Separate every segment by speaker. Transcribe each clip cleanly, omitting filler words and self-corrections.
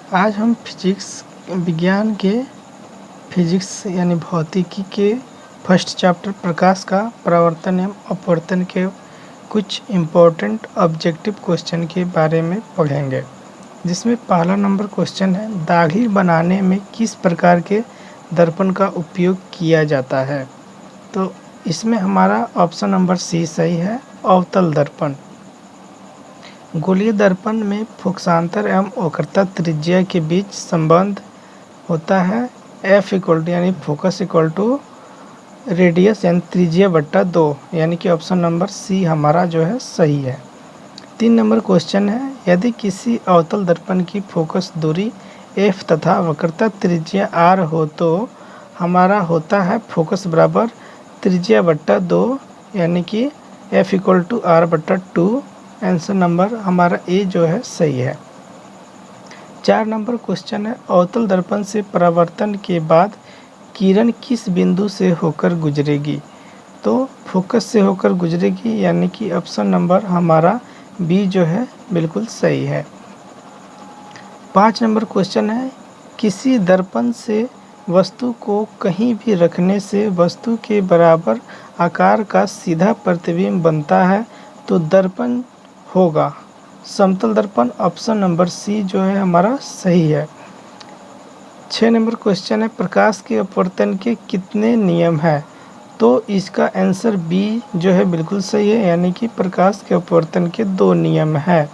Speaker 1: आज हम विज्ञान के फिजिक्स यानी भौतिकी के फर्स्ट चैप्टर प्रकाश का परावर्तन एवं अपवर्तन के कुछ इम्पोर्टेंट ऑब्जेक्टिव क्वेश्चन के बारे में पढ़ेंगे, जिसमें पहला नंबर क्वेश्चन है, दाढ़ी बनाने में किस प्रकार के दर्पण का उपयोग किया जाता है। तो इसमें हमारा ऑप्शन नंबर सी सही है, अवतल दर्पण। गोलीय दर्पण में फोकसांतर एवं वक्रता त्रिज्या के बीच संबंध होता है F इक्वल टू यानी फोकस इक्वल टू रेडियस यानी त्रिज्या बट्टा 2, यानी कि ऑप्शन नंबर सी हमारा जो है सही है। 3 नंबर क्वेश्चन है, यदि किसी अवतल दर्पण की फोकस दूरी F तथा वक्रता त्रिज्या R हो तो हमारा होता है फोकस बराबर त्रिज्या बट्टा 2, यानी कि F इक्वल टू R बट्टा 2। आंसर नंबर हमारा ए जो है सही है। 4 नंबर क्वेश्चन है, अवतल दर्पण से परावर्तन के बाद किरण किस बिंदु से होकर गुजरेगी। तो फोकस से होकर गुजरेगी, यानी कि ऑप्शन नंबर हमारा बी जो है बिल्कुल सही है। 5 नंबर क्वेश्चन है, किसी दर्पण से वस्तु को कहीं भी रखने से वस्तु के बराबर आकार का सीधा प्रतिबिंब बनता है, तो दर्पण होगा समतल दर्पण। ऑप्शन नंबर सी जो है हमारा सही है। 6 नंबर क्वेश्चन है, प्रकाश के अपवर्तन के कितने नियम हैं। तो इसका आंसर बी जो है बिल्कुल सही है, यानी कि प्रकाश के अपवर्तन के 2 नियम हैं।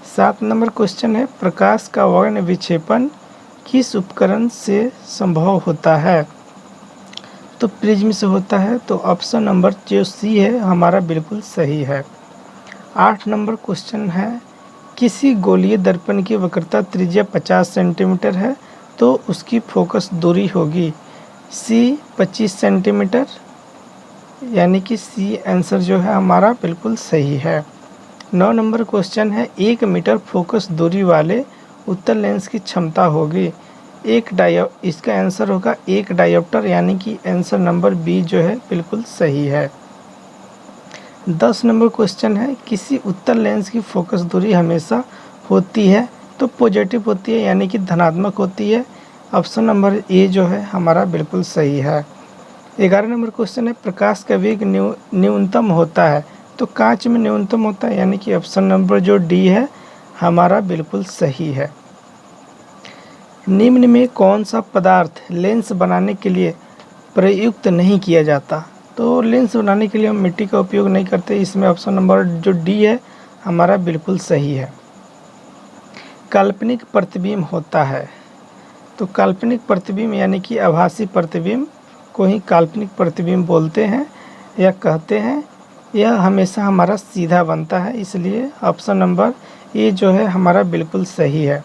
Speaker 1: 7 नंबर क्वेश्चन है, प्रकाश का वर्ण विक्षेपण किस उपकरण से संभव होता है। तो प्रिज्म से होता है, तो ऑप्शन नंबर जो सी है हमारा बिल्कुल सही है। 8 नंबर क्वेश्चन है, किसी गोलीय दर्पण की वक्रता त्रिज्या 50 सेंटीमीटर है, तो उसकी फोकस दूरी होगी सी 25 सेंटीमीटर, यानी कि सी आंसर जो है हमारा बिल्कुल सही है। 9 नंबर क्वेश्चन है, 1 मीटर फोकस दूरी वाले उत्तल लेंस की क्षमता होगी इसका आंसर होगा 1 डायोप्टर, यानी कि आंसर नंबर बी जो है बिल्कुल सही है। 10 नंबर क्वेश्चन है, किसी उत्तल लेंस की फोकस दूरी हमेशा होती है तो पॉजिटिव होती है, यानी कि धनात्मक होती है। ऑप्शन नंबर ए जो है हमारा बिल्कुल सही है। 11 नंबर क्वेश्चन है, प्रकाश का वेग न्यूनतम होता है तो कांच में न्यूनतम होता है, यानी कि ऑप्शन नंबर जो डी है हमारा बिल्कुल सही है। निम्न में कौन सा पदार्थ लेंस बनाने के लिए प्रयुक्त नहीं किया जाता। तो लेंस बनाने के लिए हम मिट्टी का उपयोग नहीं करते, इसमें ऑप्शन नंबर जो डी है हमारा बिल्कुल सही है। काल्पनिक प्रतिबिंब होता है, तो काल्पनिक प्रतिबिंब यानी कि आभासी प्रतिबिंब को ही काल्पनिक प्रतिबिंब बोलते हैं या कहते हैं। यह हमेशा हमारा सीधा बनता है, इसलिए ऑप्शन नंबर ए जो है हमारा बिल्कुल सही है।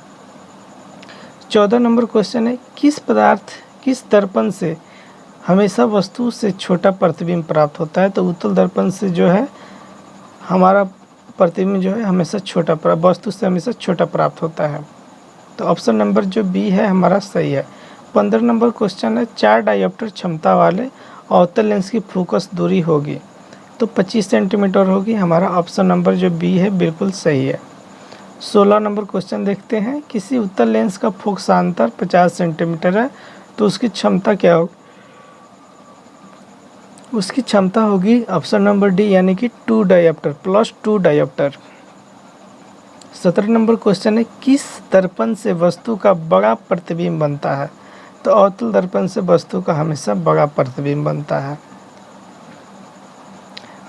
Speaker 1: 14 नंबर क्वेश्चन है, किस पदार्थ किस दर्पण से हमेशा वस्तु से छोटा प्रतिबिंब प्राप्त होता है। तो उत्तल दर्पण से जो है हमारा प्रतिबिंब जो है हमेशा वस्तु से हमेशा छोटा प्राप्त होता है, तो ऑप्शन नंबर जो बी है हमारा सही है। 15 नंबर क्वेश्चन है, 4 डायोप्टर क्षमता वाले अवतल लेंस की फोकस दूरी होगी, तो 25 सेंटीमीटर होगी, हमारा ऑप्शन नंबर जो बी है बिल्कुल सही है। 16 नंबर क्वेश्चन देखते हैं, किसी उत्तल लेंस का फोकसांतर 50 सेंटीमीटर है, तो उसकी क्षमता क्या होगी। उसकी क्षमता होगी ऑप्शन नंबर डी, यानी कि 2 dioptre plus 2 dioptre. 17 number question है, किस दर्पण से वस्तु का बड़ा प्रतिबिंब बनता है। तो अवतल दर्पण से वस्तु का हमेशा बड़ा प्रतिबिंब बनता है।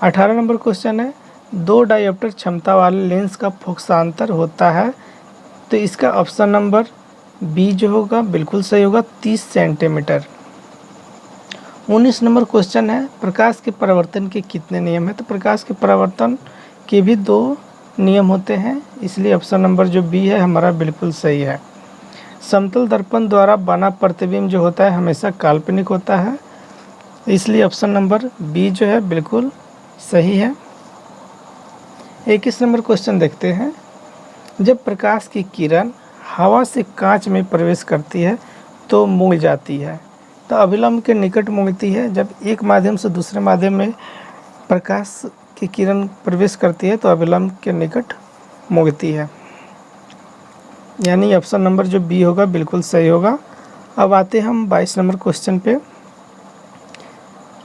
Speaker 1: 18 नंबर क्वेश्चन है, 2 डायोप्टर क्षमता वाले लेंस का फोकसांतर होता है, तो इसका ऑप्शन नंबर बी जो होगा बिल्कुल सही होगा, 30 सेंटीमीटर। 19 नंबर क्वेश्चन है, प्रकाश के परावर्तन के कितने नियम हैं। तो प्रकाश के परावर्तन के भी 2 नियम होते हैं, इसलिए ऑप्शन नंबर जो बी है हमारा बिल्कुल सही है। समतल दर्पण द्वारा बना प्रतिबिंब जो होता है हमेशा काल्पनिक होता है, इसलिए ऑप्शन नंबर बी जो है बिल्कुल सही है। 21 नंबर क्वेश्चन देखते हैं, जब प्रकाश की किरण हवा से कांच में प्रवेश करती है तो मुड़ जाती है। तो अभिलंब के निकट मुड़ती है, जब एक माध्यम से दूसरे माध्यम में प्रकाश की किरण प्रवेश करती है तो अभिलंब के निकट मुड़ती है। यानी ऑप्शन नंबर जो बी होगा बिल्कुल सही होगा। अब आते हैं हम 22 नंबर क्वेश्चन पे।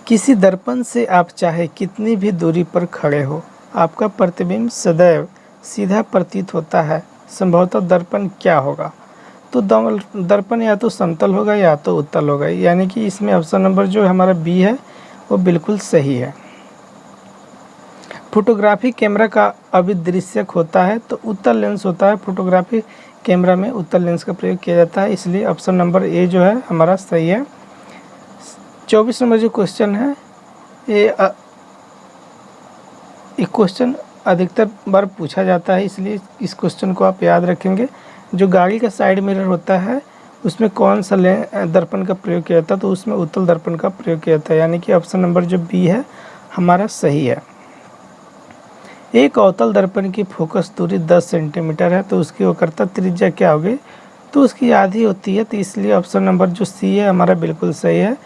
Speaker 1: किसी दर्पण से आप चाहे कितनी भी दूरी पर खड़े हो, आपका प्रतिबिंब सदैव सीधा प्रतीत होता है। संभवतः दर्पण क्या होगा? तो दर्पण या तो समतल होगा या तो उत्तल होगा, यानी कि इसमें ऑप्शन नंबर जो हमारा बी है वो बिल्कुल सही है। फोटोग्राफी कैमरा का अभिदृश्यक होता है तो उत्तल लेंस होता है। फोटोग्राफी कैमरा में उत्तल लेंस का प्रयोग किया जाता है, इसलिए ऑप्शन नंबर ए जो है हमारा सही है। 24 नंबर जो क्वेश्चन है ये क्वेश्चन अधिकतर बार पूछा जाता है, इसलिए इस क्वेश्चन को आप याद रखेंगे। जो गाड़ी का साइड मिरर होता है उसमें कौन सा दर्पण का प्रयोग किया जाता है? तो उसमें उत्तल दर्पण का प्रयोग किया जाता है, यानी कि ऑप्शन नंबर जो बी है हमारा सही है। एक अवतल दर्पण की फोकस दूरी 10 सेंटीमीटर है तो उसकी वक्रता त्रिज्या क्या होगी? तो उसकी आधी होती है, तो इसलिए ऑप्शन नंबर जो सी है हमारा बिल्कुल सही है।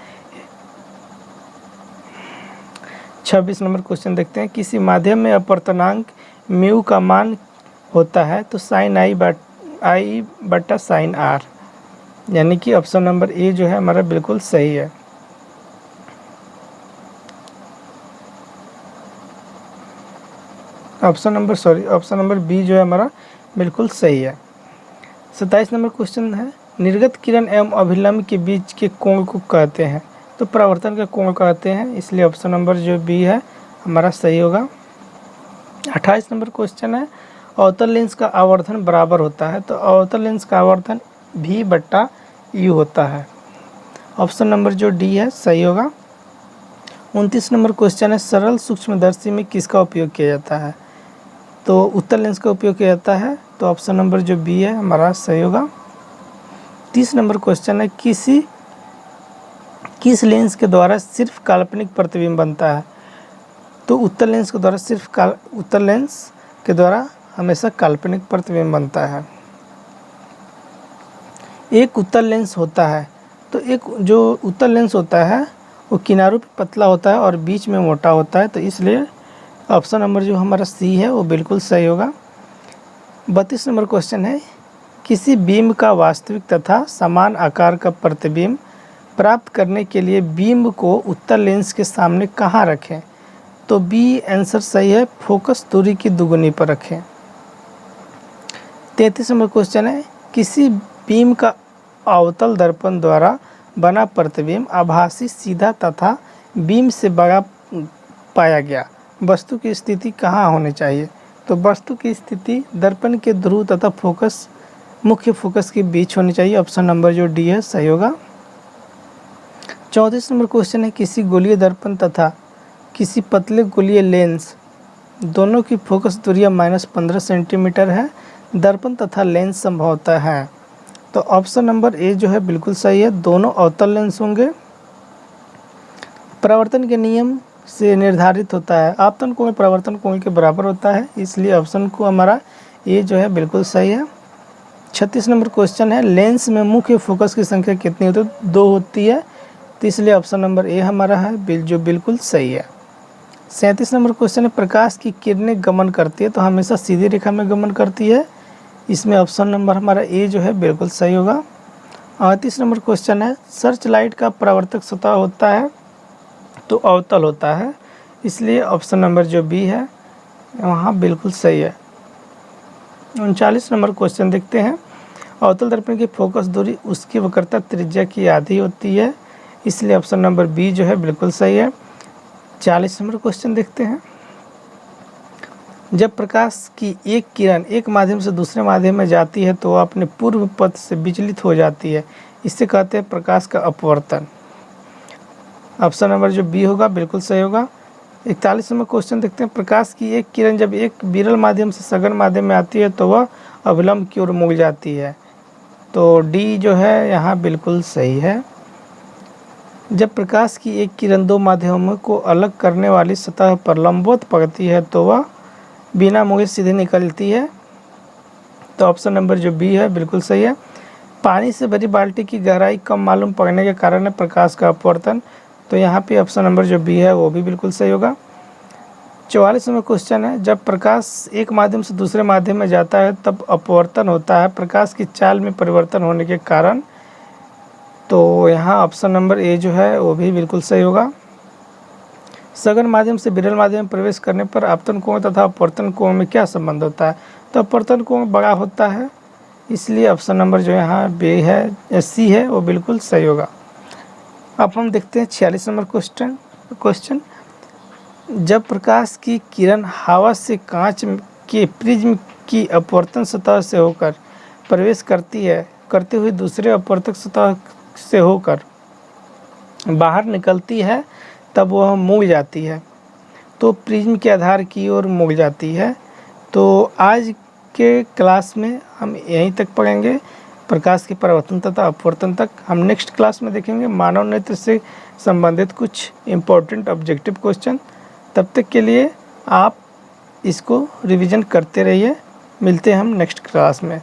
Speaker 1: 26 नंबर क्वेश्चन देखते हैं। किसी माध्यम में अपवर्तनांक म्यू का मान होता है तो साइन आई बटा साइन आर, यानी कि ऑप्शन नंबर ए जो है हमारा बिल्कुल सही है। ऑप्शन नंबर बी जो है हमारा बिल्कुल सही है। 27 नंबर क्वेश्चन है। निर्गत किरण एवं अभिलंब के बीच के कोण को कहते हैं? तो परावर्तन का कोण कहते हैं, इसलिए ऑप्शन नंबर जो बी है हमारा सही होगा। 28 नंबर क्वेश्चन है। अवतल लेंस का आवर्धन बराबर होता है तो अवतल लेंस का आवर्धन भी बट्टा यू होता है, ऑप्शन नंबर जो डी है सही होगा। 29 नंबर क्वेश्चन है। सरल सूक्ष्मदर्शी में किसका उपयोग किया जाता है? तो उत्तल लेंस का उपयोग किया जाता है, तो ऑप्शन नंबर जो बी है हमारा सही होगा। 30 नंबर क्वेश्चन है। किस लेंस के द्वारा सिर्फ काल्पनिक प्रतिबिंब बनता है? तो उत्तल लेंस के द्वारा हमेशा काल्पनिक प्रतिबिंब बनता है। एक उत्तल लेंस होता है तो एक जो उत्तल लेंस होता है वो किनारों पे पतला होता है और बीच में मोटा होता है, तो इसलिए ऑप्शन नंबर जो हमारा सी है वो बिल्कुल सही होगा। 32 नंबर क्वेश्चन है। किसी बीम का वास्तविक तथा समान आकार का प्रतिबिंब प्राप्त करने के लिए बीम को उत्तल लेंस के सामने कहाँ रखें? तो बी आंसर सही है, फोकस दूरी की दुगुनी पर रखें। 33 नंबर क्वेश्चन है। किसी बीम का अवतल दर्पण द्वारा बना प्रतिबिंब आभासी सीधा तथा बीम से बड़ा पाया गया, वस्तु की स्थिति कहाँ होनी चाहिए? तो वस्तु की स्थिति दर्पण के ध्रुव तथा मुख्य फोकस के बीच होनी चाहिए, ऑप्शन नंबर जो डी है सही होगा। 34 नंबर क्वेश्चन है। किसी गोलीय दर्पण तथा किसी पतले गोलीय लेंस दोनों की फोकस दूरियां -15 सेंटीमीटर है, दर्पण तथा लेंस संभवतः है, तो ऑप्शन नंबर ए जो है बिल्कुल सही है, दोनों अवतल लेंस होंगे। परावर्तन के नियम से निर्धारित होता है आपतन कोण परावर्तन कोण के बराबर होता है, इसलिए ऑप्शन को हमारा ए जो है बिल्कुल सही है। 36 नंबर क्वेश्चन है। लेंस में मुख्य फोकस की संख्या कितनी होती है? 2 होती है, तो इसलिए ऑप्शन नंबर ए हमारा है जो बिल्कुल सही है। 37 नंबर क्वेश्चन है। प्रकाश की किरणें गमन करती है तो हमेशा सीधी रेखा में गमन करती है, इसमें ऑप्शन नंबर हमारा ए जो है बिल्कुल सही होगा। 38 नंबर क्वेश्चन है। सर्च लाइट का परावर्तक सतह होता है तो अवतल होता है, इसलिए ऑप्शन नंबर जो बी है वहाँ बिल्कुल सही है। 39 नंबर क्वेश्चन देखते हैं। अवतल दर्पण की फोकस दूरी उसकी वक्रता त्रिज्या की आधी होती है, इसलिए ऑप्शन नंबर बी जो है बिल्कुल सही है। 40 नंबर क्वेश्चन देखते हैं। जब प्रकाश की एक किरण एक माध्यम से दूसरे माध्यम में जाती है तो वह अपने पूर्व पथ से विचलित हो जाती है, इससे कहते हैं प्रकाश का अपवर्तन, ऑप्शन नंबर जो बी होगा बिल्कुल सही होगा। 41 नंबर क्वेश्चन देखते हैं। प्रकाश की एक किरण जब एक विरल माध्यम से सघन माध्यम में आती है तो वह अभिलंब की ओर मुड़ जाती है, तो डी जो है यहाँ बिल्कुल सही है। जब प्रकाश की एक किरण दो माध्यमों को अलग करने वाली सतह पर लंबवत पड़ती है तो वह बिना मुड़े सीधे निकलती है, तो ऑप्शन नंबर जो बी है बिल्कुल सही है। पानी से भरी बाल्टी की गहराई कम मालूम पड़ने के कारण है प्रकाश का अपवर्तन, तो यहाँ पे ऑप्शन नंबर जो बी है वो भी बिल्कुल सही होगा। 44वां क्वेश्चन है, जब प्रकाश एक माध्यम से दूसरे माध्यम में जाता है तब अपवर्तन होता है, प्रकाश की चाल में परिवर्तन होने के कारण। तो यहाँ ऑप्शन नंबर ए जो है वो भी बिल्कुल सही होगा। सघन माध्यम से विरल माध्यम में प्रवेश करने पर आपतन कोण तथा अपवर्तन कोण में क्या संबंध होता है? तो अपवर्तन कोण बड़ा होता है, इसलिए ऑप्शन नंबर जो यहाँ बी है, सी है, वो बिल्कुल सही होगा। अब हम देखते हैं 46 नंबर क्वेश्चन। जब प्रकाश की किरण हवा से कांच के प्रिज्म की अपवर्तन सतह से होकर प्रवेश करते हुए दूसरे अपवर्तक सतह से होकर बाहर निकलती है तब वह मुड़ जाती है, तो प्रिज्म के आधार की ओर मुड़ जाती है। तो आज के क्लास में हम यहीं तक पढ़ेंगे, प्रकाश के परावर्तन तथा अपवर्तन तक। हम नेक्स्ट क्लास में देखेंगे मानव नेत्र से संबंधित कुछ इम्पोर्टेंट ऑब्जेक्टिव क्वेश्चन। तब तक के लिए आप इसको रिवीजन करते रहिए। मिलते हैं हम नेक्स्ट क्लास में।